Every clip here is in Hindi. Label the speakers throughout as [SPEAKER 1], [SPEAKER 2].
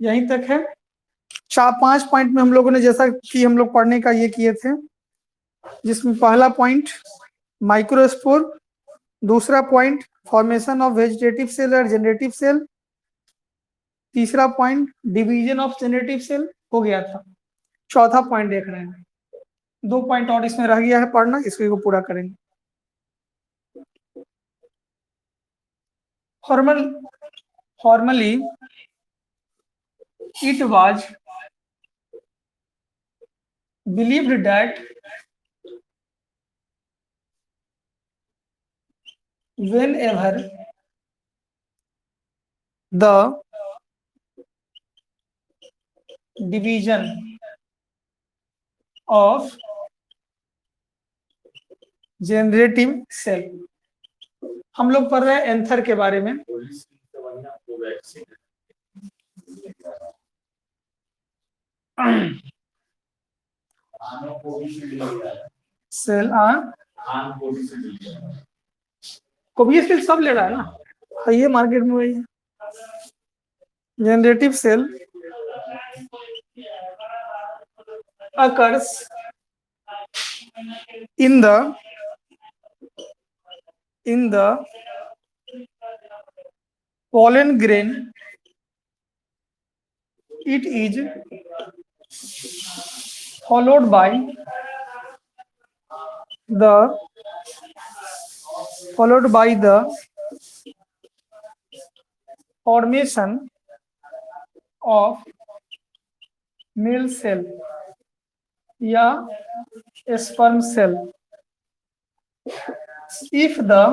[SPEAKER 1] यहीं तक है। 4-5 पॉइंट में हम लोगों ने जैसा कि हम लोग पढ़ने का ये किए थे, जिसमें पहला पॉइंट माइक्रोस्पोर, दूसरा point formation of vegetative cell और जनरेटिव सेल, तीसरा point division of generative cell हो गया था। चौथा पॉइंट देख रहे हैं, 2 पॉइंट और इसमें रह गया है पढ़ना, इसको पूरा करेंगे। Formally, it was believed that whenever the division of generative cell, हम लोग पढ़ रहे हैं एंथर के बारे में। सेल कोविशील्ड सब ले रहा है ना, है ये मार्केट में वही है। Generative cell occurs in the pollen grain. It is followed by the formation of male cell या sperm cell. If the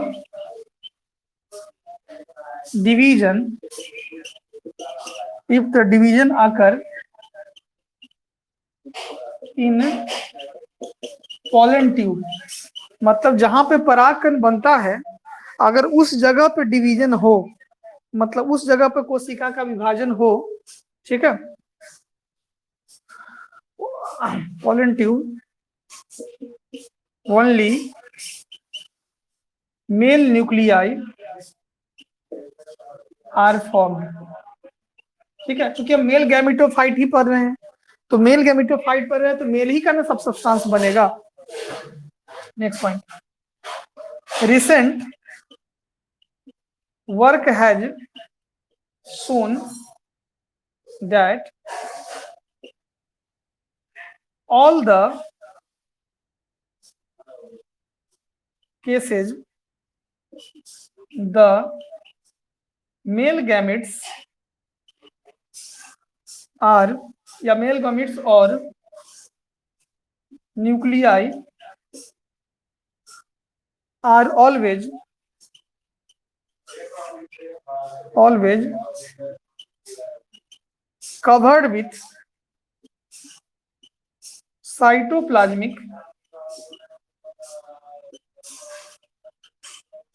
[SPEAKER 1] division occur in pollen tube, मतलब जहां पे परागकण बनता है, अगर उस जगह पे डिवीजन हो, मतलब उस जगह पे कोशिका का विभाजन हो, ठीक है, pollen tube, only male nuclei are formed. ठीक है, क्योंकि हम मेल गैमेटोफाइट ही पढ़ रहे हैं, तो मेल गैमेटोफाइट पढ़ रहे हैं तो मेल ही का ना सब सब्सटेंस बनेगा। Next point, recent work has shown that all the cases the male gametes are या male gametes or nuclei are always covered with cytoplasmic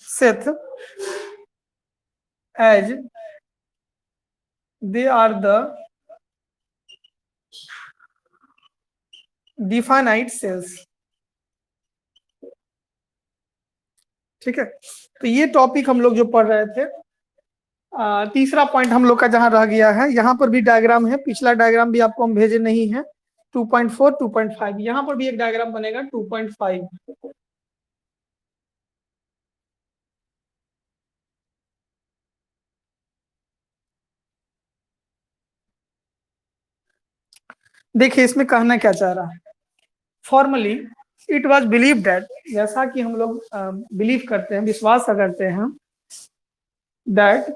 [SPEAKER 1] sheath as they are the definite cells. ठीक है, तो ये टॉपिक हम लोग जो पढ़ रहे थे, तीसरा पॉइंट हम लोग का जहां रह गया है, यहाँ पर भी डायग्राम है, पिछला डायग्राम भी आपको हम भेजे नहीं है, 2.4 2.5, यहाँ पर भी एक डायग्राम बनेगा 2.5। देखिए इसमें कहना क्या चाह रहा है, formally it was believe that, जैसा कि हम लोग बिलीव करते हैं, विश्वास करते हैं, that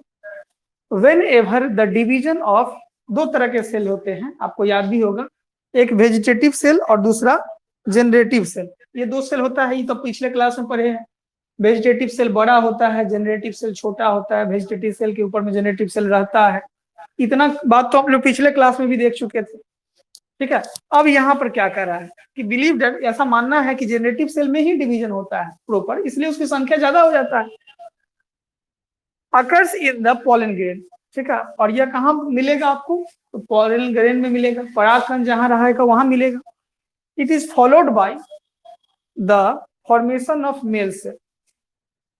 [SPEAKER 1] when ever the division of, 2 तरह के सेल होते हैं, आपको याद भी होगा, एक वेजिटेटिव सेल और दूसरा जनरेटिव सेल। ये 2 सेल होता है, ये तो पिछले क्लास में पढ़े हैं। वेजिटेटिव सेल बड़ा होता है, जनरेटिव सेल छोटा होता है, वेजिटेटिव सेल के ऊपर में जनरेटिव सेल रहता है। इतना बात तो हम लोग पिछले क्लास में भी देख चुके थे। ठीक है, अब यहाँ पर क्या कर रहा है कि बिलीव दैट, ऐसा मानना है कि जनरेटिव सेल में ही डिवीजन होता है प्रॉपर, इसलिए उसकी संख्या ज्यादा हो जाता है। Occurs in the pollen grain, ठीक है, और यह कहाँ मिलेगा आपको, तो पॉलन ग्रेन में मिलेगा, परागकण जहां रहेगा वहां मिलेगा। It is followed by the formation of male cell,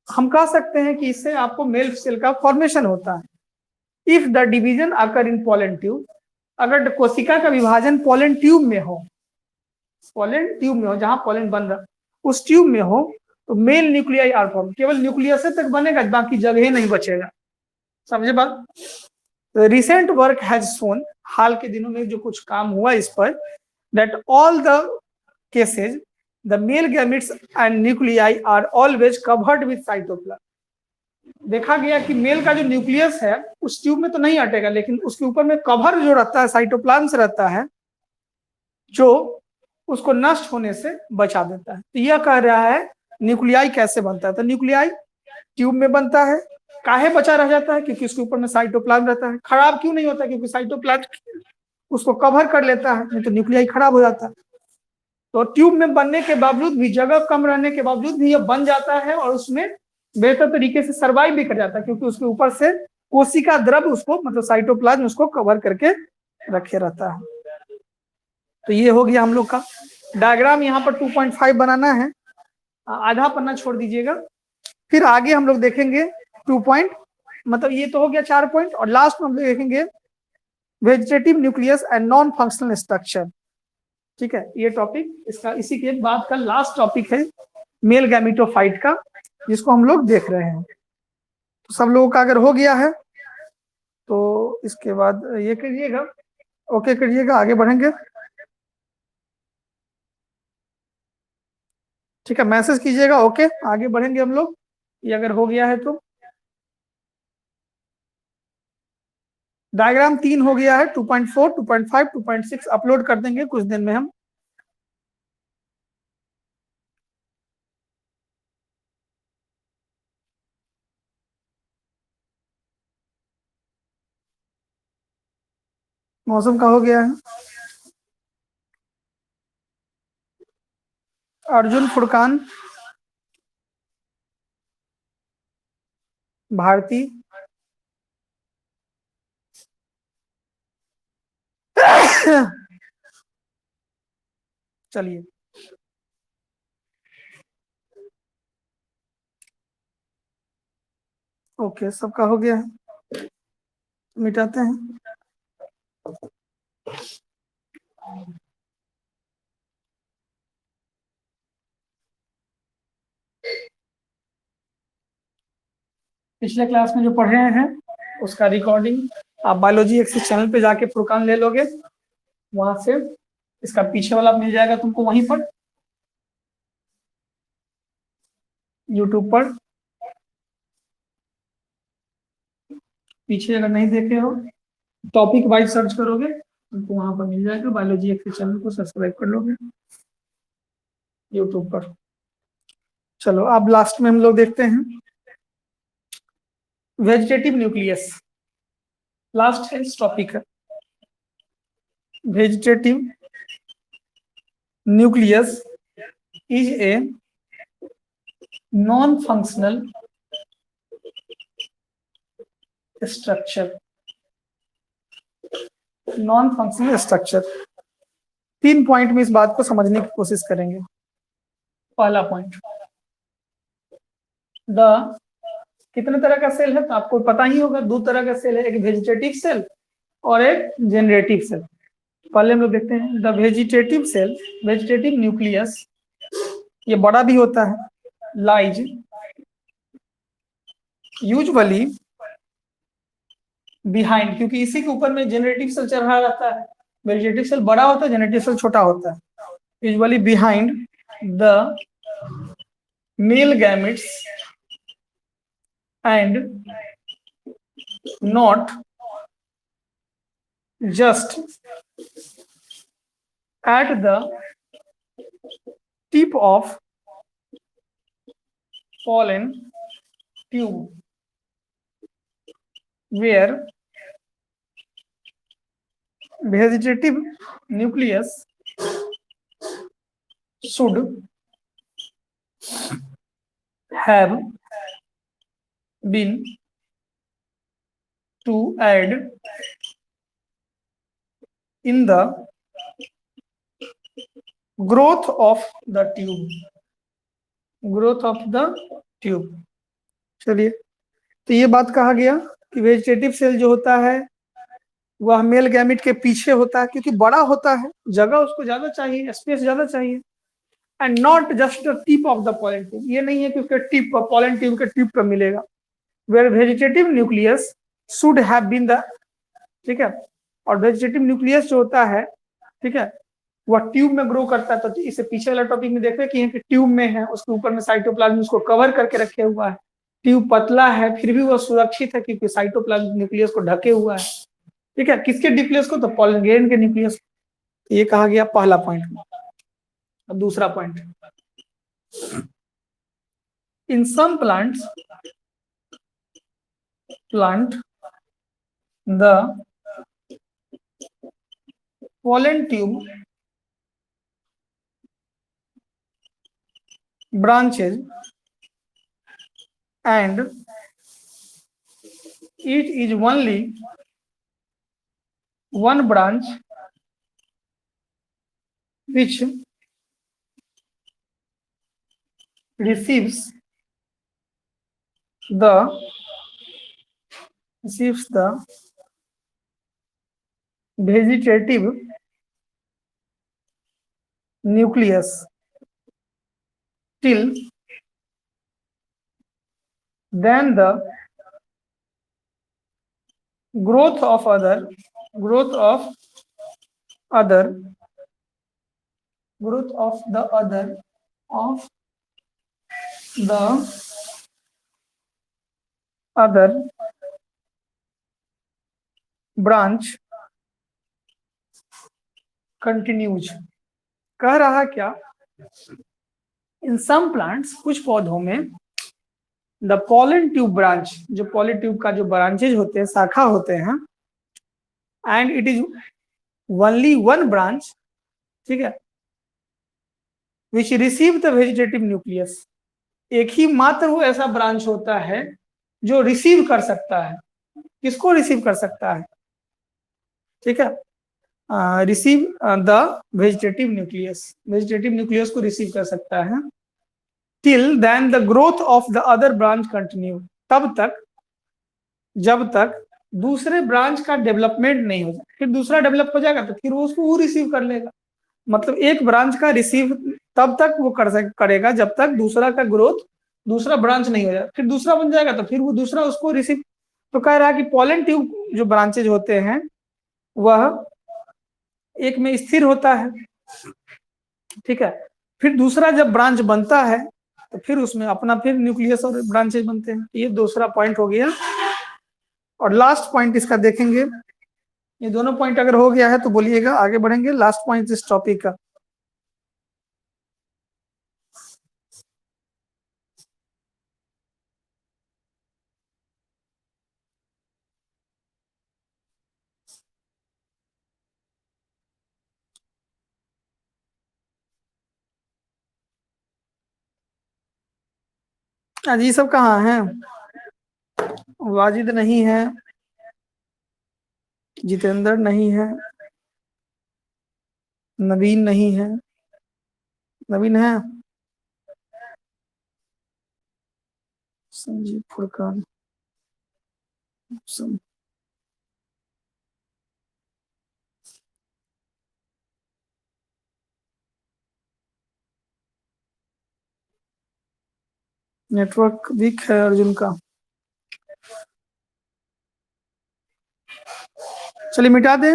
[SPEAKER 1] हम कह सकते हैं कि इससे आपको मेल सेल का फॉर्मेशन होता है। If the division occur in pollen tube, अगर कोशिका का विभाजन पोलन ट्यूब में हो, पोलन ट्यूब में हो जहां पोलन बन रहा उस ट्यूब में हो, तो मेल न्यूक्लियाई आर फॉर्म, केवल न्यूक्लियस तक बनेगा, बाकी जगह ही नहीं बचेगा। समझे बात? रिसेंट वर्क हैज शोन, हाल के दिनों में जो कुछ काम हुआ इस पर, that all the cases the male gametes and nuclei are always covered with cytoplasm. देखा गया कि मेल का जो न्यूक्लियस है उस ट्यूब में तो नहीं हटेगा, लेकिन उसके ऊपर में कवर जो रहता है साइटोप्लाज्म से रहता है, जो उसको नष्ट होने से बचा देता है। तो यह कह रहा है न्यूक्लियाई कैसे बनता है, तो न्यूक्लियाई ट्यूब में बनता है। काहे बचा रह जाता है? क्योंकि उसके ऊपर में साइटोप्लाज्म रहता है। खराब क्यों नहीं होता? क्योंकि साइटोप्लाज्म उसको कवर कर लेता है, नहीं तो न्यूक्लियाई खराब हो जाता है। तो ट्यूब में बनने के बावजूद भी, जगह कम रहने के बावजूद भी यह बन जाता है और उसमें बेहतर तरीके से सर्वाइव भी कर जाता है, क्योंकि उसके ऊपर से कोशिका द्रव उसको, मतलब साइटोप्लाज्म उसको कवर करके रखे रहता है। तो ये हो गया हम लोग का डायग्राम। यहाँ पर 2.5 बनाना है, आधा पन्ना छोड़ दीजिएगा। फिर आगे हम लोग देखेंगे 2 पॉइंट, मतलब ये तो हो गया 4 पॉइंट, और लास्ट में हम लोग देखेंगे vegetative nucleus and non functional structure. ठीक है, ये टॉपिक इसका इसी के बाद का लास्ट टॉपिक है मेल गैमेटोफाइट का, जिसको हम लोग देख रहे हैं। तो सब लोगों का अगर हो गया है तो इसके बाद ये करिएगा, ओके करिएगा, आगे बढ़ेंगे। ठीक है, मैसेज कीजिएगा ओके, आगे बढ़ेंगे हम लोग, ये अगर हो गया है तो। डायग्राम 3 हो गया है, 2.4, 2.5, 2.6 अपलोड कर देंगे कुछ दिन में हम। मौसम का हो गया है। अर्जुन फुरकान, भारती, चलिए ओके, सबका हो गया है, मिटाते हैं। पिछले क्लास में जो पढ़े हैं उसका रिकॉर्डिंग आप बायोलॉजी एक्सिस चैनल पे जाके फुरकान ले लोगे, वहां से इसका पीछे वाला मिल जाएगा तुमको वहीं पर यूट्यूब पर। पीछे अगर नहीं देखे हो, टॉपिक वाइज सर्च करोगे तुमको वहां पर मिल जाएगा, बायोलॉजी एक्सिस चैनल को सब्सक्राइब कर लोगे यूट्यूब पर। चलो अब लास्ट में हम लोग देखते हैं वेजिटेटिव न्यूक्लियस, लास्ट है इस टॉपिक का। Vegetative nucleus is a non functional structure, non functional structure. 3 point में इस बात को समझने की कोशिश करेंगे। पहला पॉइंट, द कितने तरह का सेल है तो आपको पता ही होगा, 2 तरह का सेल है, एक वेजिटेटिव सेल और एक जेनरेटिव सेल। पहले हम लोग देखते हैं the vegetative cell, vegetative nucleus, ये बड़ा भी होता है, लाइज यूजुअली बिहाइंड, क्योंकि इसी के ऊपर में जेनरेटिव सेल चल रहा रहता है। वेजिटेटिव सेल बड़ा होता है, जेनरेटिव सेल छोटा होता है। Usually behind the male gametes and not just at the tip of pollen tube, where vegetative nucleus should have been to add in the growth of the tube, growth of the tube। चलिए, तो ये बात कहा गया कि वेजिटेटिव सेल जो होता है वह मेल गैमिट के पीछे होता है, क्योंकि बड़ा होता है, जगह उसको ज्यादा चाहिए, स्पेस ज्यादा चाहिए। And not just the tip of the pollen tube, ये नहीं है कि उसके टिप पॉलन ट्यूब के टिप पर मिलेगा। Where vegetative nucleus should have been the, ठीक है, और वेजिटेटिव न्यूक्लियस जो होता है, ठीक है, वह ट्यूब में ग्रो करता है। तो इससे पीछे वाला टॉपिक में देख रहे कि ट्यूब में है, उसके ऊपर में साइटोप्लाज्म उसको कवर करके रखे हुआ है। ट्यूब पतला है फिर भी वह सुरक्षित है, क्योंकि साइटोप्लाज्म न्यूक्लियस को ढके हुआ है। ठीक है, किसके न्यूक्लियस को? तो पॉलन ग्रेन के न्यूक्लियस। ये कहा गया पहला पॉइंट। अब दूसरा point, in some plant the pollen tube branches and it is only one branch which receives the vegetative nucleus till then the growth of other growth of other growth of the other of the other branch continues। कह रहा क्या, इन सम प्लांट्स, कुछ पौधों में, द पॉलन ट्यूब ब्रांच, जो पॉलन ट्यूब का जो ब्रांचेज होते हैं, शाखा होते हैं, and it is only one branch, ठीक है, which receive the vegetative nucleus, एक ही मात्र वो ऐसा ब्रांच होता है जो रिसीव कर सकता है। किसको रिसीव कर सकता है? ठीक है, रिसीव द वेजिटेटिव न्यूक्लियस को रिसीव कर सकता है। Till then the growth of the other branch continue, तब तक जब तक दूसरे ब्रांच का डेवलपमेंट नहीं हो जाए। फिर दूसरा डेवलप हो जाएगा तो फिर वो उसको वो रिसीव कर लेगा। मतलब एक ब्रांच का रिसीव तब तक वो करेगा जब तक दूसरा का ग्रोथ, दूसरा ब्रांच नहीं हो जाए। फिर दूसरा बन जाएगा तो फिर वो दूसरा उसको रिसीव। तो कह रहा है कि पॉलन ट्यूब जो ब्रांचेज होते हैं वह एक में स्थिर होता है, ठीक है, फिर दूसरा जब ब्रांच बनता है तो फिर उसमें अपना फिर न्यूक्लियस और ब्रांचेज बनते हैं। ये दूसरा पॉइंट हो गया। और लास्ट पॉइंट इसका देखेंगे, ये दोनों पॉइंट अगर हो गया है तो बोलिएगा, आगे बढ़ेंगे। लास्ट पॉइंट इस टॉपिक का, आज ये सब कहाँ है? वाजिद नहीं है, जितेंद्र नहीं है, नवीन नहीं है। नवीन है? संजीव फुरकान, नेटवर्क वीक है अर्जुन का। चलिए मिटा दे।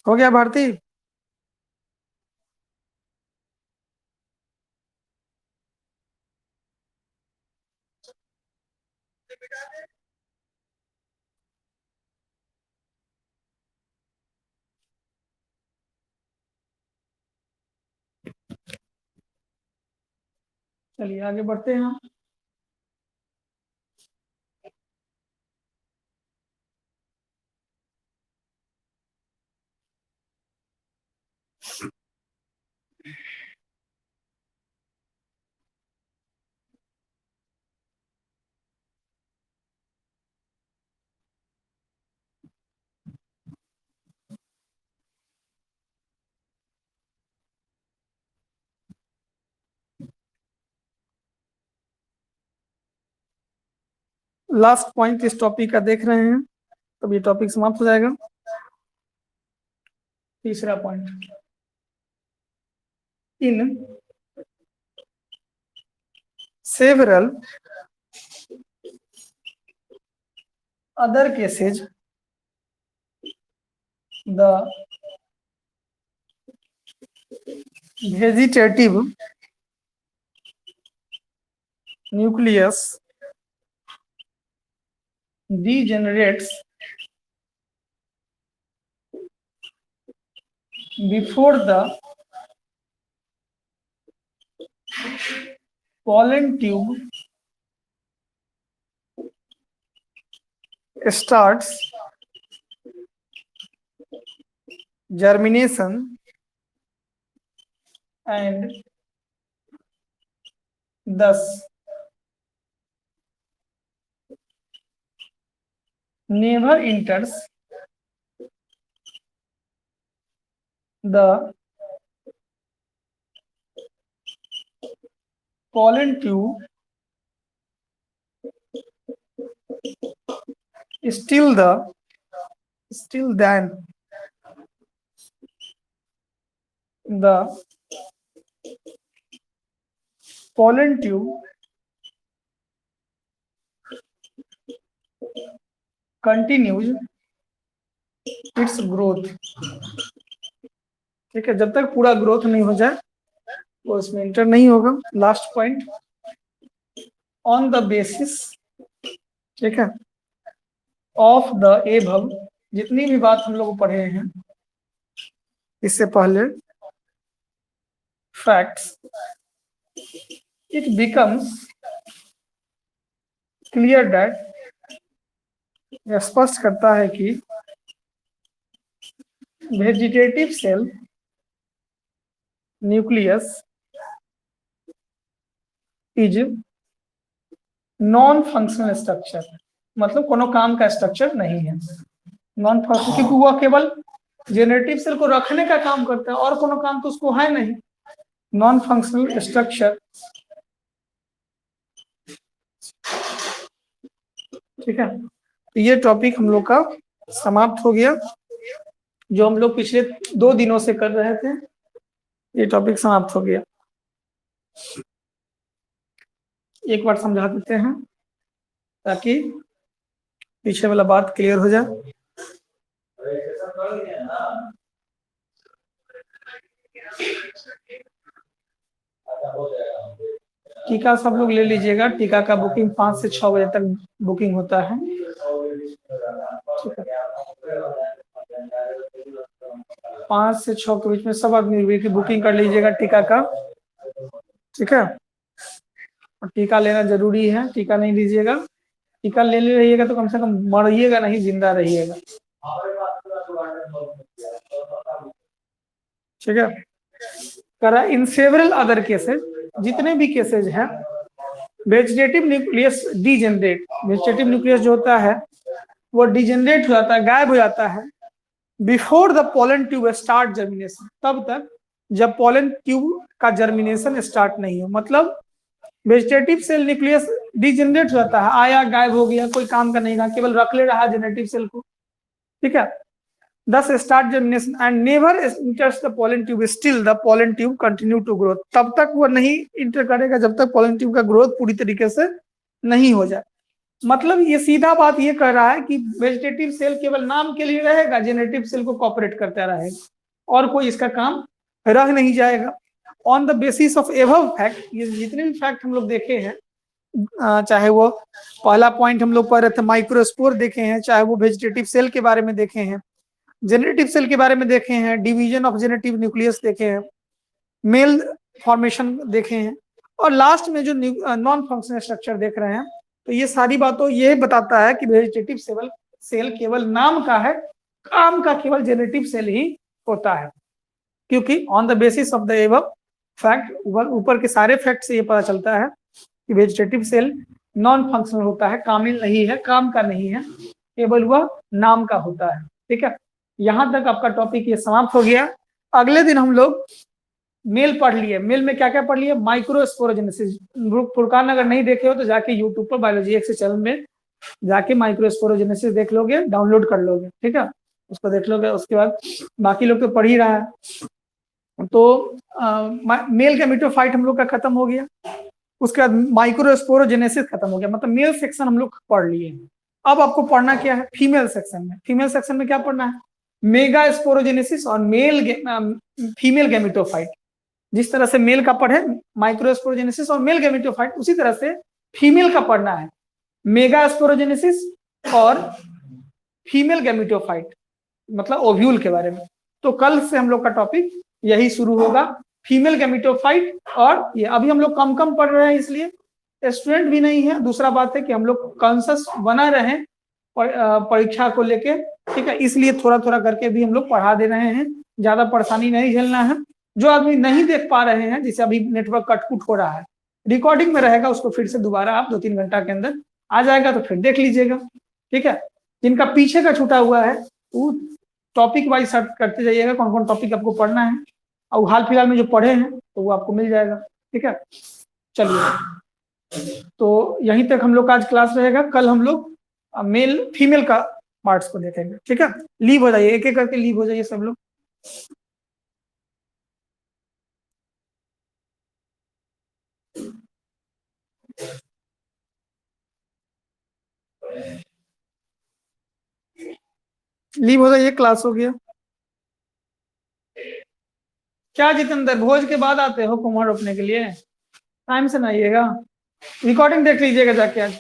[SPEAKER 1] हो गया भारती? चलिए आगे बढ़ते हैं। लास्ट पॉइंट इस टॉपिक का देख रहे हैं, तब ये टॉपिक समाप्त हो जाएगा। तीसरा point, in several other cases the vegetative nucleus degenerates before the pollen tube starts germination and thus never enters the pollen tube. Still then the pollen tube continues its growth। ठीक है, जब तक पूरा ग्रोथ नहीं हो जाए वो इसमें इंटर नहीं होगा। Last point, on the basis, ठीक है, ऑफ द एबव, जितनी भी बात हम लोग पढ़े हैं इससे पहले, facts, it becomes clear that, यह स्पष्ट करता है कि vegetative cell nucleus is non functional structure, मतलब कोनो काम का स्ट्रक्चर नहीं है। नॉन फंक्शनल क्योंकि वह केवल जेनेरेटिव सेल को रखने का काम करता है और कोनो काम तो उसको है नहीं। नॉन फंक्शनल स्ट्रक्चर, ठीक है, तो ये टॉपिक हम लोग का समाप्त हो गया। जो हम लोग पिछले 2 दिनों से कर रहे थे ये टॉपिक समाप्त हो गया। एक बार समझा देते हैं ताकि पीछे वाला बात क्लियर हो जाए। टीका सब लोग ले लीजिएगा। टीका का बुकिंग 5 से 6 बजे तक बुकिंग होता है। 5 से 6 के बीच में सब आदमी की बुकिंग कर लीजिएगा टीका का, ठीक है। और टीका लेना जरूरी है, टीका नहीं लीजिएगा, टीका ले रहिएगा तो कम से कम मरिएगा नहीं, जिंदा रहिएगा, ठीक है। करा इन सेवरल अदर केसेस, जितने भी केसेज हैं, vegetative nucleus degenerate, vegetative nucleus जो होता है वो डिजेनरेट हो जाता है, गायब हो जाता है, before the pollen tube start germination, तब तक जब पोलन ट्यूब का जर्मिनेशन स्टार्ट नहीं हो। मतलब वेजिटेटिव सेल न्यूक्लियस डिजेनरेट हो जाता है, आया गायब हो गया, कोई काम का नहीं रहा, केवल रख ले रहा जेनेटिव सेल को, ठीक है। Thus start germination and never enters the pollen tube, still the pollen tube continue to grow, तब तक वो नहीं इंटर करेगा जब तक pollen tube का ग्रोथ पूरी तरीके से नहीं हो जाए। मतलब ये सीधा बात ये कह रहा है कि वेजिटेटिव सेल केवल नाम के लिए रहेगा, जेनेटिव सेल को कॉपरेट करता रहेगा और कोई इसका काम रह नहीं जाएगा। On the basis of above fact, ये जितने भी फैक्ट हम लोग देखे हैं, चाहे वो पहला पॉइंट हम लोग पढ़ रहे थे माइक्रोस्पोर देखे हैं, चाहे वो वेजिटेटिव सेल के बारे में देखे हैं, जेनेटिव सेल के बारे में देखे हैं, डिवीजन ऑफ जेनेटिव न्यूक्लियस देखे हैं, मेल फॉर्मेशन देखे हैं, और लास्ट में जो नॉन फंक्शनल स्ट्रक्चर देख रहे हैं, तो ये सारी बातों ये बताता है कि वेजिटेटिव सेल केवल नाम का है, काम का केवल जेनेटिव सेल ही होता है। क्योंकि on the basis of the above fact, ऊपर के सारे फैक्ट से ये पता चलता है कि वेजिटेटिव सेल नॉन फंक्शनल होता है, कामिल नहीं है, काम का नहीं है, केवल वह नाम का होता है, ठीक है। यहां तक आपका टॉपिक ये समाप्त हो गया। अगले दिन हम लोग मेल पढ़ लिए। मेल में क्या क्या पढ़ लिए? माइक्रोस्पोरोजेनेसिस। फुरकान अगर नहीं देखे हो तो जाके यूट्यूब पर बायोलॉजी एक्स चैनल में जाके माइक्रोस्पोरोजेनेसिस देख लोगे, डाउनलोड कर लोगे, ठीक है, उसको देख लोगे। उसके बाद बाकी लोग तो पढ़ ही रहा है। तो मेल गैमेटोफाइट हम लोग का खत्म हो गया। उसके बाद माइक्रोस्पोरोजेनेसिस खत्म हो गया, मतलब मेल सेक्शन हम लोग पढ़ लिए। अब आपको पढ़ना क्या है फीमेल सेक्शन में। फीमेल सेक्शन में क्या पढ़ना है? मेगा स्पोरोजेनेसिस और फीमेल गैमेटोफाइट। जिस तरह से मेल का पढ़े माइक्रोस्पोरोजेनेसिस और मेल गैमेटोफाइट, उसी तरह से फीमेल का पढ़ना है मेगा स्पोरोजेनेसिस और फीमेल गैमेटोफाइट, मतलब ओव्यूल के बारे में। तो कल से हम लोग का टॉपिक यही शुरू होगा, फीमेल गैमेटोफाइट। और ये अभी हम लोग कम कम पढ़ रहे हैं, इसलिए स्टूडेंट भी नहीं है। दूसरा बात है कि हम लोग कॉन्शियस बना रहे हैं परीक्षा को लेके, ठीक है, इसलिए थोड़ा थोड़ा करके भी हम लोग पढ़ा दे रहे हैं, ज्यादा परेशानी नहीं झेलना है। जो आदमी नहीं देख पा रहे हैं, जैसे अभी नेटवर्क कटकुट हो रहा है, रिकॉर्डिंग में रहेगा, उसको फिर से दोबारा आप 2-3 घंटा के अंदर आ जाएगा, तो फिर देख लीजिएगा, ठीक है। जिनका पीछे का छूटा हुआ है वो टॉपिक वाइज सर्च करते जाइएगा, कौन कौन टॉपिक आपको पढ़ना है, और हाल फिलहाल में जो पढ़े हैं तो वो आपको मिल जाएगा, ठीक है। चलिए, तो यहीं तक हम लोग का आज क्लास रहेगा। कल हम लोग मेल फीमेल का पार्ट्स को देखेंगे, ठीक है। लीव हो जाइए, एक एक करके लीव हो जाइए सब लोग। लीव हो जाइए, क्लास हो गया। क्या जितेंद्र, भोज के बाद आते हो कुमार रोपने के लिए? टाइम से ना आइएगा, रिकॉर्डिंग देख लीजिएगा जाके आज।